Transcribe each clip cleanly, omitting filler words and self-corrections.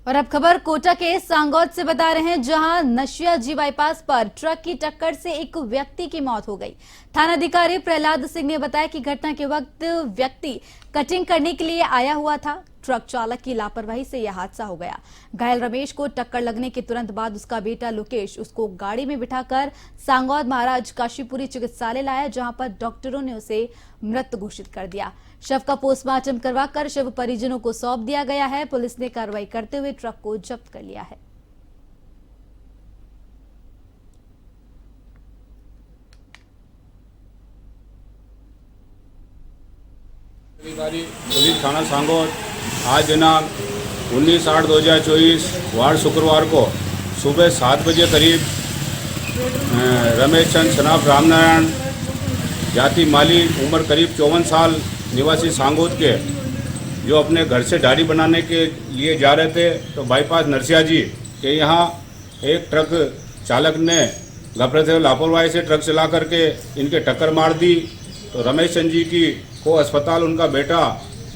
और अब खबर कोटा के सांगौद से बता रहे हैं, जहां नशिया जी बाईपास पर ट्रक की टक्कर से एक व्यक्ति की मौत हो गई। थानाधिकारी प्रहलाद सिंह ने बताया कि घटना के वक्त व्यक्ति कटिंग करने के लिए आया हुआ था। ट्रक चालक की लापरवाही से यह हादसा हो गया। घायल रमेश को टक्कर लगने के तुरंत बाद उसका बेटा लोकेश उसको गाड़ी में बिठाकर सांगौद महाराज काशीपुरी चिकित्सालय लाया, जहां पर डॉक्टरों ने उसे मृत घोषित कर दिया। शव का पोस्टमार्टम करवाकर शव परिजनों को सौंप दिया गया है। पुलिस ने कार्रवाई करते हुए ट्रक को जब्त कर लिया है। पुलिस थाना सांगौद आज दिनांक 19/8/2024 वार शुक्रवार को सुबह 7 बजे करीब रमेश चंद सनाफ रामनारायण जाति माली उम्र करीब 54 साल निवासी सांगौद के जो अपने घर से दाढ़ी बनाने के लिए जा रहे थे, तो बाईपास नरसिया जी के यहाँ एक ट्रक चालक ने घबराते हुए लापरवाही से ट्रक चला करके इनके टक्कर मार दी। तो रमेश चंद जी की को अस्पताल उनका बेटा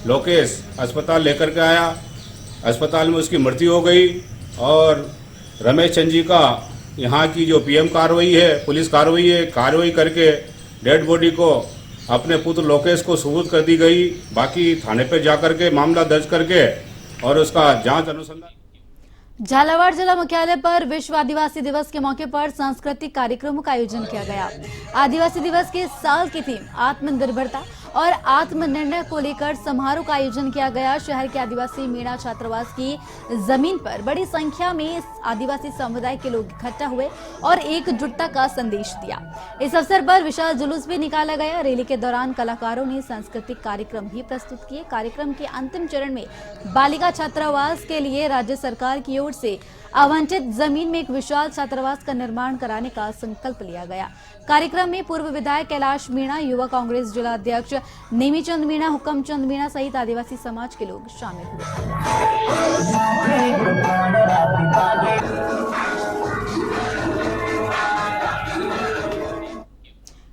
लोकेश अस्पताल लेकर के आया। अस्पताल में उसकी मृत्यु हो गई और रमेश चंद जी का यहाँ की जो पीएम कार्रवाई है, पुलिस कार्रवाई करके डेड बॉडी को अपने पुत्र लोकेश को सुपुर्द कर दी गई। बाकी थाने पे जाकर के मामला दर्ज करके और उसका जांच अनुसंधान। झालावाड़ जिला मुख्यालय पर विश्व आदिवासी दिवस के मौके पर सांस्कृतिक कार्यक्रमों का आयोजन किया गया। आदिवासी दिवस के साल की थीम आत्मनिर्भरता और आत्मनिर्णय को लेकर समारोह का आयोजन किया गया। शहर के आदिवासी मीणा छात्रावास की जमीन पर बड़ी संख्या में आदिवासी समुदाय के लोग इकट्ठा हुए और एकजुटता का संदेश दिया। इस अवसर पर विशाल जुलूस भी निकाला गया। रैली के दौरान कलाकारों ने सांस्कृतिक कार्यक्रम भी प्रस्तुत किए। कार्यक्रम के अंतिम चरण में बालिका छात्रावास के लिए राज्य सरकार की ओर से आवंटित जमीन में एक विशाल छात्रावास का निर्माण कराने का संकल्प लिया गया। कार्यक्रम में पूर्व विधायक कैलाश मीणा, युवा कांग्रेस जिला अध्यक्ष नेमीचंद मीणा, हुक्मचंद मीणा सहित आदिवासी समाज के लोग शामिल हुए।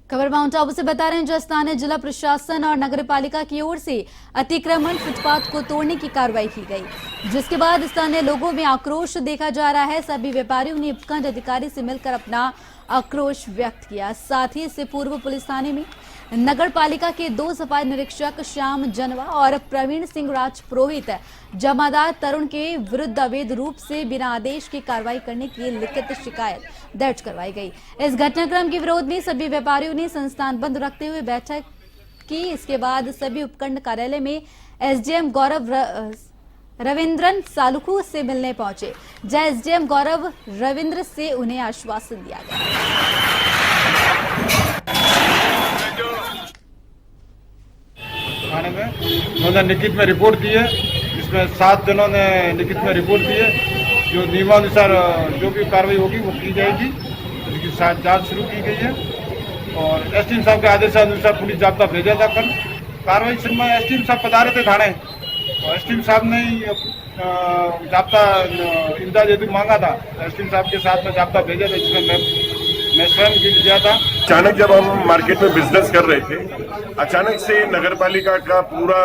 खबर माउंट आबू से बता रहे हैं, जो स्थानीय जिला प्रशासन और नगर पालिका की ओर से अतिक्रमण फुटपाथ को तोड़ने की कार्रवाई की गई, जिसके बाद स्थानीय लोगों में आक्रोश देखा जा रहा है। सभी व्यापारियों ने उपखंड अधिकारी से मिलकर अपना आक्रोश व्यक्त किया। साथ ही इससे पूर्व पुलिस थाने में नगर पालिका के 2 सफाई निरीक्षक श्याम जनवा और प्रवीण सिंह राजपुरोहित जमादार तरुण के विरुद्ध अवैध रूप से बिना आदेश की कार्रवाई करने की लिखित शिकायत दर्ज करवाई गई। इस घटनाक्रम के विरोध में सभी व्यापारियों ने संस्थान बंद रखते हुए बैठक की। इसके बाद सभी उपखंड कार्यालय में एसडीएम गौरव रविंद्रन सालुखू से मिलने पहुंचे। जय एसडीएम गौरव रविंद्र से उन्हें आश्वासन दिया गया। थाने में उन्होंने लिखित में रिपोर्ट दी है, जिसमें 7 जनों ने लिखित में रिपोर्ट दी है। जो नियमानुसार जो भी कार्रवाई होगी वो की जाएगी। इसकी जांच शुरू की गई है और एसडीएम साहब के आदेशानुसार पुलिस जाब्ता भेजा था। कल कार्रवाई समय एसडीएम साहब पधारे थे थाने और एसडीएम साहब ने जाब्ता इमदाद यदि मांगा था। एसडीएम साहब के साथ में जाब्ता भेजा था, जिसमें मैं स्वयं गिर गया था। अचानक जब हम मार्केट में बिजनेस कर रहे थे, अचानक से नगर पालिका का पूरा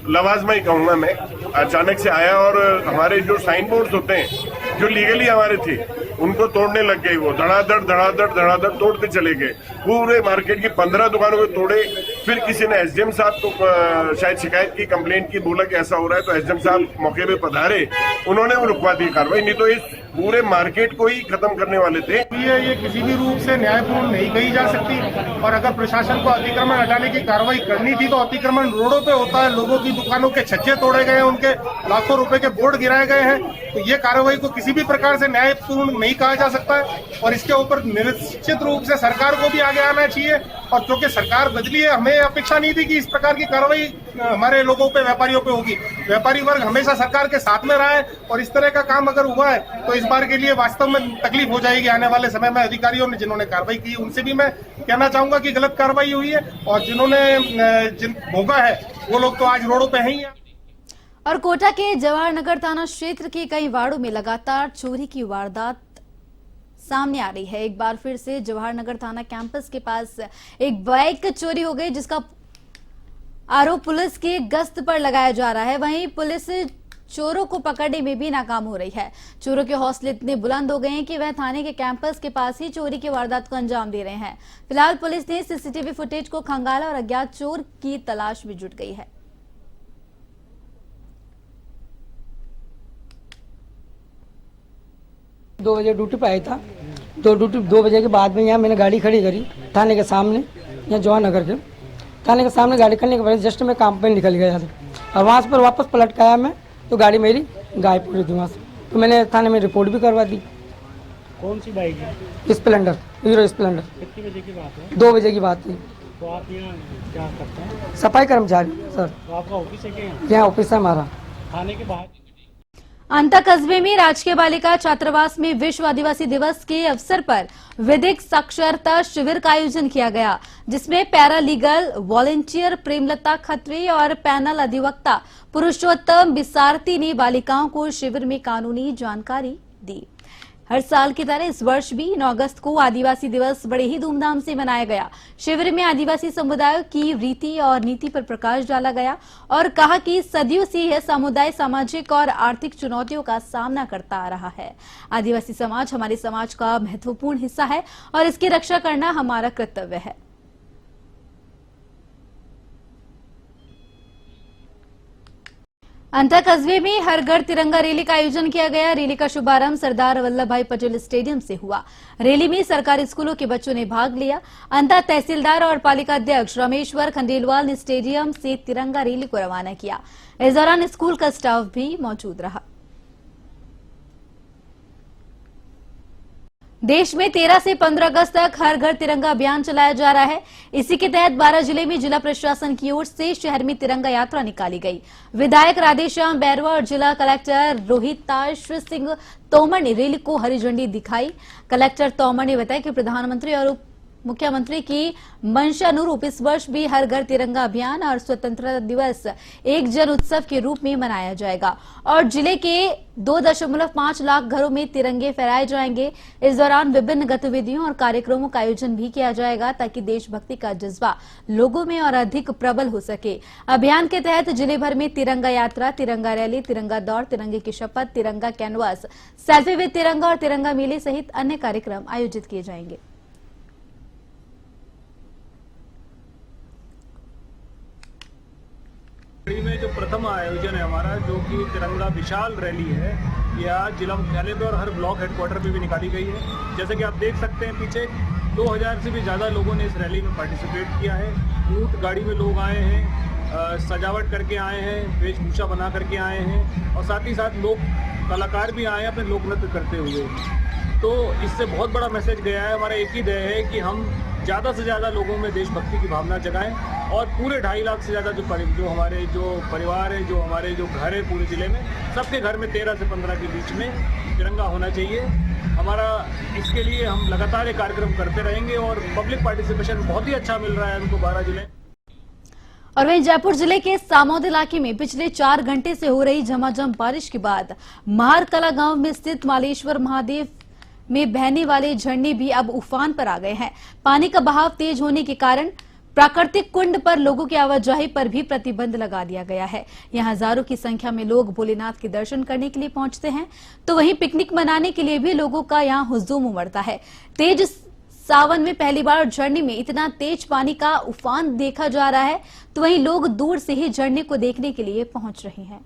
लवाजमा ही कहूँगा मैं, अचानक से आया और हमारे जो साइन बोर्ड्स होते हैं जो लीगली हमारे थे उनको तोड़ने लग गए। वो धड़ाधड़ तोड़ते चले गए। पूरे मार्केट की 15 दुकानों को तोड़े। फिर किसी ने एसडीएम साहब को शायद शिकायत की, कंप्लेंट की, बोला कि ऐसा हो रहा है, तो एसडीएम साहब मौके पे पधारे, उन्होंने वो रुकवा दी कार्रवाई। नहीं तो इस पूरे मार्केट को ही खत्म करने वाले थे। ये किसी भी रूप से न्यायपूर्ण नहीं कही जा सकती और अगर प्रशासन को अतिक्रमण हटाने की कार्रवाई करनी थी तो अतिक्रमण रोडों पे होता है। लोगों की दुकानों के छज्जे तोड़े गए हैं, उनके लाखों रुपए के बोर्ड गिराए गए हैं। तो ये कार्रवाई को किसी भी प्रकार से न्यायपूर्ण नहीं कहा जा सकता है और इसके ऊपर निश्चित रूप से सरकार को भी आगे आना चाहिए। और क्योंकि सरकार बदली है, हमें अपेक्षा नहीं थी कि इस प्रकार की कार्रवाई हमारे लोगों पे, व्यापारियों पे होगी। व्यापारी वर्ग हमेशा सरकार के साथ में रहा है और इस तरह का काम अगर हुआ है तो इस बार के लिए वास्तव में तकलीफ हो जाएगी आने वाले समय में। अधिकारियों ने जिन्होंने कार्रवाई की उनसे भी मैं कहना चाहूंगा कि गलत कार्रवाई हुई है और जिन्होंने भोगा है वो लोग तो आज रोडों पे ही हैं। और कोटा के जवाहर नगर थाना क्षेत्र के कई वार्डों में लगातार चोरी की वारदात सामने आ रही है। एक बार फिर से जवाहर नगर थाना कैंपस के पास एक बाइक चोरी हो गई, जिसका आरोप पुलिस की गश्त पर लगाया जा रहा है। वहीं पुलिस चोरों को पकड़ने में भी नाकाम हो रही है। चोरों के हौसले इतने बुलंद हो गए हैं कि वह थाने के कैंपस के पास ही चोरी की वारदात को अंजाम दे रहे हैं। फिलहाल पुलिस ने सीसीटीवी फुटेज को खंगाला और अज्ञात चोर की तलाश में जुट गई है। दो बजे ड्यूटी पे आया था। 2 बजे के बाद में यहाँ मैंने गाड़ी खड़ी करी थाने के सामने, यहाँ जवाहर नगर के थाने के सामने गाड़ी करने के बाद जस्ट मैं काम पे निकल गया था और वहाँ से पर वापस पलट के आया मैं तो गाड़ी मेरी गायब हो रही थी वहाँ से। तो मैंने थाने में रिपोर्ट भी करवा दी। कौन सी बाइक है? Splendor, hero Splendor. कितने बजे की बात है? 2 बजे की बात थी। तो आप यहाँ क्या करते हैं? सफाई कर्मचारी सर। तो आपका ऑफिस है क्या? यहाँ ऑफिस है हमारा। थाने के बाहर अंता कस्बे में राजकीय बालिका छात्रावास में विश्व आदिवासी दिवस के अवसर पर विधिक साक्षरता शिविर का आयोजन किया गया, जिसमें पैरालीगल वॉलंटियर प्रेमलता खत्री और पैनल अधिवक्ता पुरुषोत्तम बिसारती ने बालिकाओं को शिविर में कानूनी जानकारी दी। हर साल की तरह इस वर्ष भी 9 अगस्त को आदिवासी दिवस बड़े ही धूमधाम से मनाया गया। शिविर में आदिवासी समुदायों की रीति और नीति पर प्रकाश डाला गया और कहा कि सदियों से यह समुदाय सामाजिक और आर्थिक चुनौतियों का सामना करता आ रहा है। आदिवासी समाज हमारे समाज का महत्वपूर्ण हिस्सा है और इसकी रक्षा करना हमारा कर्तव्य है। अंता कस्बे में हर घर तिरंगा रैली का आयोजन किया गया। रैली का शुभारंभ सरदार वल्लभ भाई पटेल स्टेडियम से हुआ। रैली में सरकारी स्कूलों के बच्चों ने भाग लिया। अंता तहसीलदार और पालिका अध्यक्ष रामेश्वर खंडेलवाल ने स्टेडियम से तिरंगा रैली को रवाना किया। इस दौरान स्कूल का स्टाफ भी मौजूद रहा। देश में 13 से 15 अगस्त तक हर घर तिरंगा अभियान चलाया जा रहा है। इसी के तहत 12 जिले में जिला प्रशासन की ओर से शहर में तिरंगा यात्रा निकाली गई। विधायक राधेश्याम बैरवा और जिला कलेक्टर रोहिताश सिंह तोमर ने रैली को हरी झंडी दिखाई। कलेक्टर तोमर ने बताया कि प्रधानमंत्री और उप मुख्यमंत्री की मंशानुरूप इस वर्ष भी हर घर तिरंगा अभियान और स्वतंत्रता दिवस एक जन उत्सव के रूप में मनाया जाएगा और जिले के 2.5 लाख घरों में तिरंगे फहराए जाएंगे। इस दौरान विभिन्न गतिविधियों और कार्यक्रमों का आयोजन भी किया जाएगा ताकि देशभक्ति का जज्बा लोगों में और अधिक प्रबल हो सके। अभियान के तहत जिले भर में तिरंगा यात्रा, तिरंगा रैली, तिरंगा दौड़, तिरंगे की शपथ, तिरंगा कैनवास, सेल्फी विद तिरंगा और तिरंगा मेले सहित अन्य कार्यक्रम आयोजित किए जाएंगे। में जो प्रथम आयोजन है हमारा, जो कि तिरंगा विशाल रैली है, यह जिला मुख्यालय पे और हर ब्लॉक हेडक्वार्टर पे भी निकाली गई है। जैसे कि आप देख सकते हैं पीछे 2000 से भी ज़्यादा लोगों ने इस रैली में पार्टिसिपेट किया है। ऊंट गाड़ी में लोग आए हैं, सजावट करके आए हैं, वेशभूषा बना करके आए हैं और साथ ही साथ लोग कलाकार भी आए हैं अपने लोक नृत्य करते हुए। तो इससे बहुत बड़ा मैसेज गया है। हमारा एक ही ध्येय है कि हम ज़्यादा से ज़्यादा लोगों में देशभक्ति की भावना जगाएं और पूरे 2.5 लाख से ज़्यादा जो हमारे परिवार है, जो हमारे घर है पूरे ज़िले में, सबके घर में 13 से 15 के बीच में तिरंगा होना चाहिए। हमारा इसके लिए हम लगातार ये कार्यक्रम करते रहेंगे और पब्लिक पार्टिसिपेशन बहुत ही अच्छा मिल रहा है हमको 12 जिले। और वहीं जयपुर जिले के सामौद इलाके में पिछले 4 घंटे से हो रही झमाझम बारिश के बाद महारकला गांव में स्थित मालेश्वर महादेव में बहने वाले झरने भी अब उफान पर आ गए हैं। पानी का बहाव तेज होने के कारण प्राकृतिक कुंड पर लोगों की आवाजाही पर भी प्रतिबंध लगा दिया गया है। यहाँ हजारों की संख्या में लोग भोलेनाथ के दर्शन करने के लिए पहुंचते हैं, तो वहीं पिकनिक मनाने के लिए भी लोगों का यहाँ हुजूम उमड़ता है। तेज सावन में पहली बार झरने में इतना तेज पानी का उफान देखा जा रहा है, तो वहीं लोग दूर से ही झरने को देखने के लिए पहुंच रहे हैं।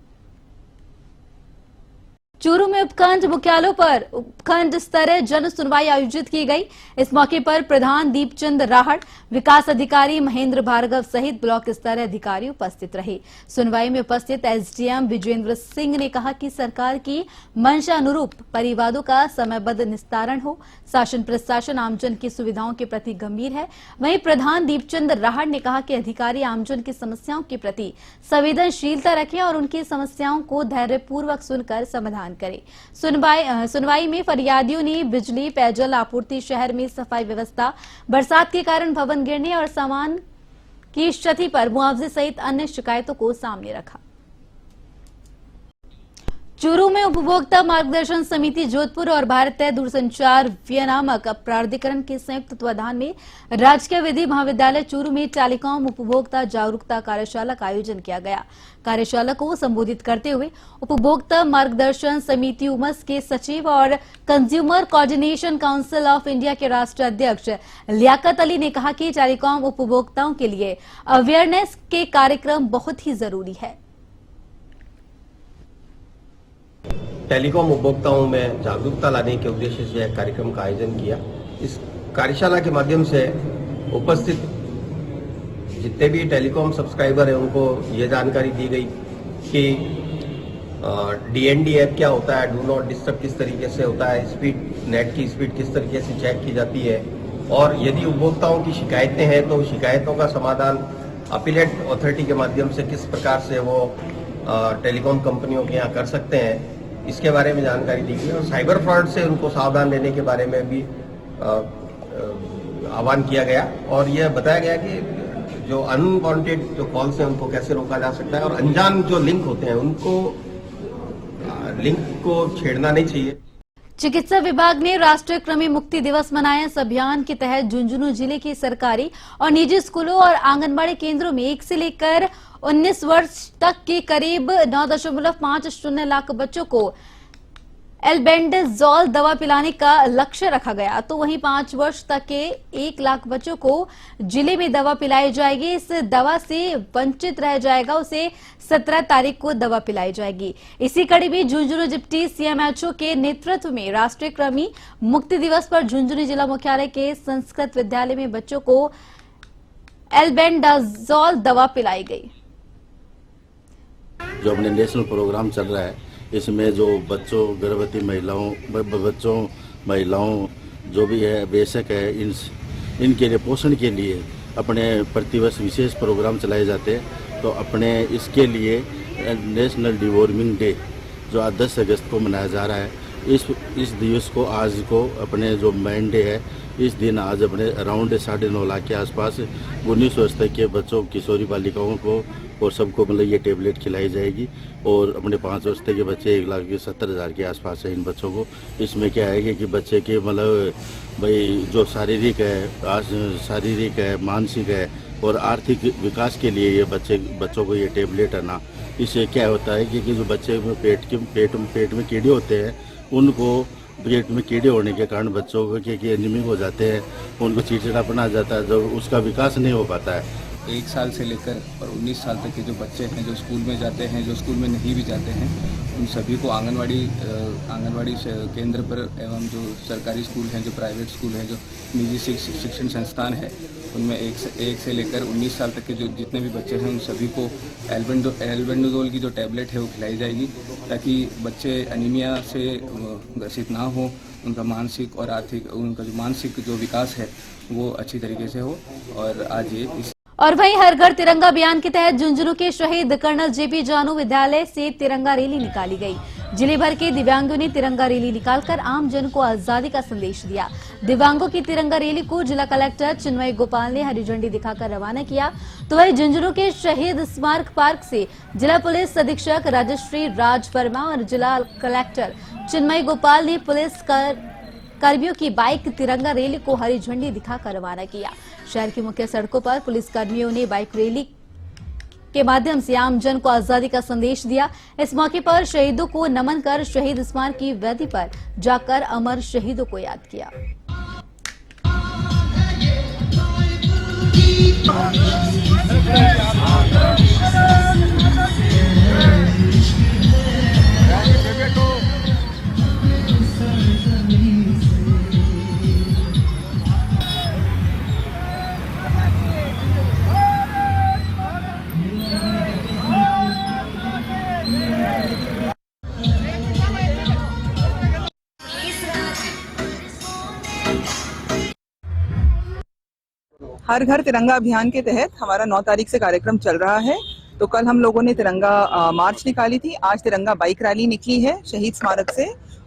चूरू में उपखंड मुख्यालयों पर उपखंड स्तरीय जन सुनवाई आयोजित की गई। इस मौके पर प्रधान दीपचंद राहड़, विकास अधिकारी महेंद्र भार्गव सहित ब्लॉक स्तरीय अधिकारी उपस्थित रहे। सुनवाई में उपस्थित एसडीएम विजेंद्र सिंह ने कहा कि सरकार की मंशा अनुरूप परिवादों का समयबद्ध निस्तारण हो। शासन प्रशासन आमजन की सुविधाओं के प्रति गंभीर है। वहीं प्रधान दीपचंद राहड़ ने कहा कि अधिकारी आमजन की समस्याओं के प्रति संवेदनशीलता रखें और उनकी समस्याओं को धैर्यपूर्वक सुनकर समाधान करें। सुनवाई में फरियादियों ने बिजली, पेयजल आपूर्ति, शहर में सफाई व्यवस्था, बरसात के कारण भवन गिरने और सामान की क्षति पर मुआवजे सहित अन्य शिकायतों को सामने रखा। चूरू में उपभोक्ता मार्गदर्शन समिति जोधपुर और भारतीय दूरसंचार विनियामक प्राधिकरण के संयुक्त तत्वाधान में राजकीय विधि महाविद्यालय चूरू में टेलीकॉम उपभोक्ता जागरूकता कार्यशाला का आयोजन किया गया। कार्यशाला को संबोधित करते हुए उपभोक्ता मार्गदर्शन समिति उमस के सचिव और consumer coordination council of India के राष्ट्रीय अध्यक्ष लियाकत अली ने कहा कि टेलीकॉम उपभोक्ताओं के लिए अवेयरनेस के कार्यक्रम बहुत ही जरूरी है। टेलीकॉम उपभोक्ताओं में जागरूकता लाने के उद्देश्य से यह कार्यक्रम का आयोजन किया। इस कार्यशाला के माध्यम से उपस्थित जितने भी टेलीकॉम सब्सक्राइबर हैं उनको ये जानकारी दी गई कि डीएनडी ऐप क्या होता है, डू नॉट डिस्टर्ब किस तरीके से होता है, स्पीड नेट की स्पीड किस तरीके से चेक की जाती है, और यदि उपभोक्ताओं की शिकायतें हैं तो शिकायतों का समाधान अपीलेट अथॉरिटी के माध्यम से किस प्रकार से वो टेलीकॉम कंपनियों के यहाँ कर सकते हैं, इसके बारे में जानकारी दी गई। और साइबर फ्रॉड से उनको सावधान रहने के बारे में भी आह्वान किया गया और यह बताया गया कि जो अनवांटेड जो कॉल्स हैं उनको कैसे रोका जा सकता है और अनजान जो लिंक होते हैं उनको लिंक को छेड़ना नहीं चाहिए। चिकित्सा विभाग ने राष्ट्रीय कृमि मुक्ति दिवस मनाया। इस अभियान के तहत झुंझुनू जिले के सरकारी और निजी स्कूलों और आंगनबाड़ी केंद्रों में 1 से लेकर 19 वर्ष तक के करीब 9.50 लाख बच्चों को एल्बेंडाजोल दवा पिलाने का लक्ष्य रखा गया, तो वहीं 5 वर्ष तक के 1 लाख बच्चों को जिले में दवा पिलाई जाएगी। इस दवा से वंचित रह जाएगा उसे 17 तारीख को दवा पिलाई जाएगी। इसी कड़ी में झुंझुनू डिप्टी सीएमएचओ के नेतृत्व में राष्ट्रीय कृमि मुक्ति दिवस पर झुंझुनू जिला मुख्यालय के संस्कृत विद्यालय में बच्चों को एल्बेंडाजोल दवा पिलाई गई। जो अपने नेशनल प्रोग्राम चल रहा है इसमें जो बच्चों, गर्भवती महिलाओं जो भी है बेशक है, इनके लिए पोषण के लिए अपने प्रतिवर्ष विशेष प्रोग्राम चलाए जाते हैं। तो अपने इसके लिए नेशनल डिवॉर्मिंग डे जो 10 अगस्त को मनाया जा रहा है, इस दिवस को आज को अपने जो मेन डे है, इस दिन आज अपने अराउंड 9.5 लाख के आसपास 19 वर्ष तक के बच्चों, किशोरी बालिकाओं को और सबको मतलब ये टेबलेट खिलाई जाएगी। और अपने 5 वर्ष तक के बच्चे 1,70,000 के आसपास है इन बच्चों को। इसमें क्या है कि बच्चे के मतलब भाई जो शारीरिक है, मानसिक है और आर्थिक विकास के लिए ये बच्चों को ये टेबलेट है ना, इससे क्या होता है कि जो बच्चे में पेट में कीड़े होते हैं, उनको पेट में कीड़े होने के कारण बच्चों को एनीमिक हो जाते हैं, उनको चिड़चिड़ापन आ जाता है, जब उसका विकास नहीं हो पाता है। 1 साल से लेकर और 19 साल तक के जो बच्चे हैं, जो स्कूल में जाते हैं, जो स्कूल में नहीं भी जाते हैं, उन सभी को आंगनवाड़ी केंद्र पर एवं जो सरकारी स्कूल हैं, जो प्राइवेट स्कूल हैं, जो निजी शिक्षण संस्थान है, उनमें 1 से लेकर 19 साल तक के जो जितने भी बच्चे हैं उन सभी को एल्बेंडाजोल की जो टैबलेट है वो खिलाई जाएगी, ताकि बच्चे एनीमिया से ग्रसित ना हो, उनका मानसिक और आर्थिक, उनका जो मानसिक जो विकास है वो अच्छी तरीके से हो। और आज ये और वहीं हर घर तिरंगा अभियान के तहत झुंझुनू के शहीद कर्नल जेपी जानू विद्यालय से तिरंगा रैली निकाली गई। जिले भर के दिव्यांगों ने तिरंगा रैली निकालकर आम जन को आजादी का संदेश दिया। दिव्यांगों की तिरंगा रैली को जिला कलेक्टर चिन्मय गोपाल ने हरी झंडी दिखाकर रवाना किया। तो वहीं झुंझुनू के शहीद स्मारक पार्क से जिला पुलिस अधीक्षक राजश्री राज वर्मा और जिला कलेक्टर चिन्मय गोपाल ने पुलिस कर्मियों की बाइक तिरंगा रैली को हरी झंडी दिखाकर रवाना किया। शहर की मुख्य सड़कों पर पुलिस कर्मियों ने बाइक रैली के माध्यम से आम जन को आजादी का संदेश दिया। इस मौके पर शहीदों को नमन कर शहीद स्मारक की वेदी पर जाकर अमर शहीदों को याद किया। हर घर तिरंगा अभियान के तहत हमारा 9 तारीख से कार्यक्रम चल रहा है। तो कल हम लोगों ने तिरंगा मार्च निकाली थी, आज तिरंगा बाइक रैली निकली है शहीद स्मारक से,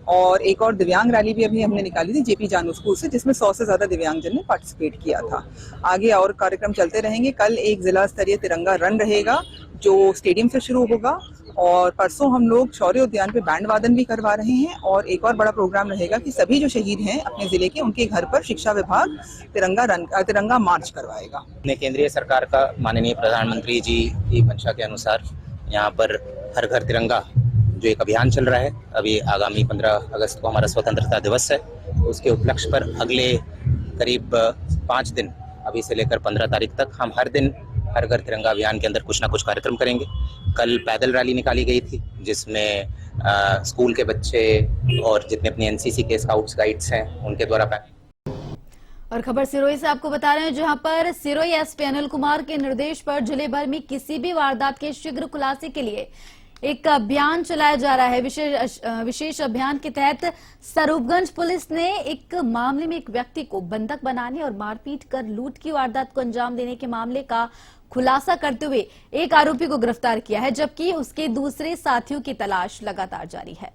और एक और दिव्यांग रैली भी अभी हमने निकाली थी जेपी जानू स्कूल से, जिसमें 100 से ज्यादा दिव्यांगजन ने पार्टिसिपेट किया था। आगे और कार्यक्रम चलते रहेंगे। कल एक जिला स्तरीय तिरंगा रन रहेगा जो स्टेडियम से शुरू होगा और परसों हम लोग शौर्य उद्यान पे बैंड वादन भी करवा रहे हैं और एक और बड़ा प्रोग्राम रहेगा कि सभी जो शहीद हैं अपने जिले के उनके घर पर शिक्षा विभाग तिरंगा मार्च करवाएगा। केंद्रीय सरकार का माननीय प्रधानमंत्री जी की मंशा के अनुसार यहाँ पर हर घर तिरंगा जो एक अभियान चल रहा है, अभी आगामी 15 अगस्त को हमारा स्वतंत्रता दिवस है, उसके उपलक्ष्य पर अगले करीब 5 दिन अभी से लेकर 15 तारीख तक हम हर दिन हर घर तिरंगा अभियान के अंदर कुछ ना कुछ कार्यक्रम करेंगे। कल पैदल रैली निकाली गई थी जिसमें स्कूल के बच्चे और जितने अपने एनसीसी के स्काउट्स गाइड्स हैं उनके द्वारा। और खबर सिरोही से आपको बता रहे हैं, जहां पर सिरोही एसपी अनिल कुमार के निर्देश पर जिले भर में किसी भी वारदात के शीघ्र खुलासे के लिए एक अभियान चलाया जा रहा है। विशेष अभियान के तहत स्वरूपगंज पुलिस ने एक मामले में एक व्यक्ति को बंधक बनाने और मारपीट कर लूट की वारदात को अंजाम देने के मामले का खुलासा करते हुए एक आरोपी को गिरफ्तार किया है, जबकि उसके दूसरे साथियों की तलाश लगातार जारी है।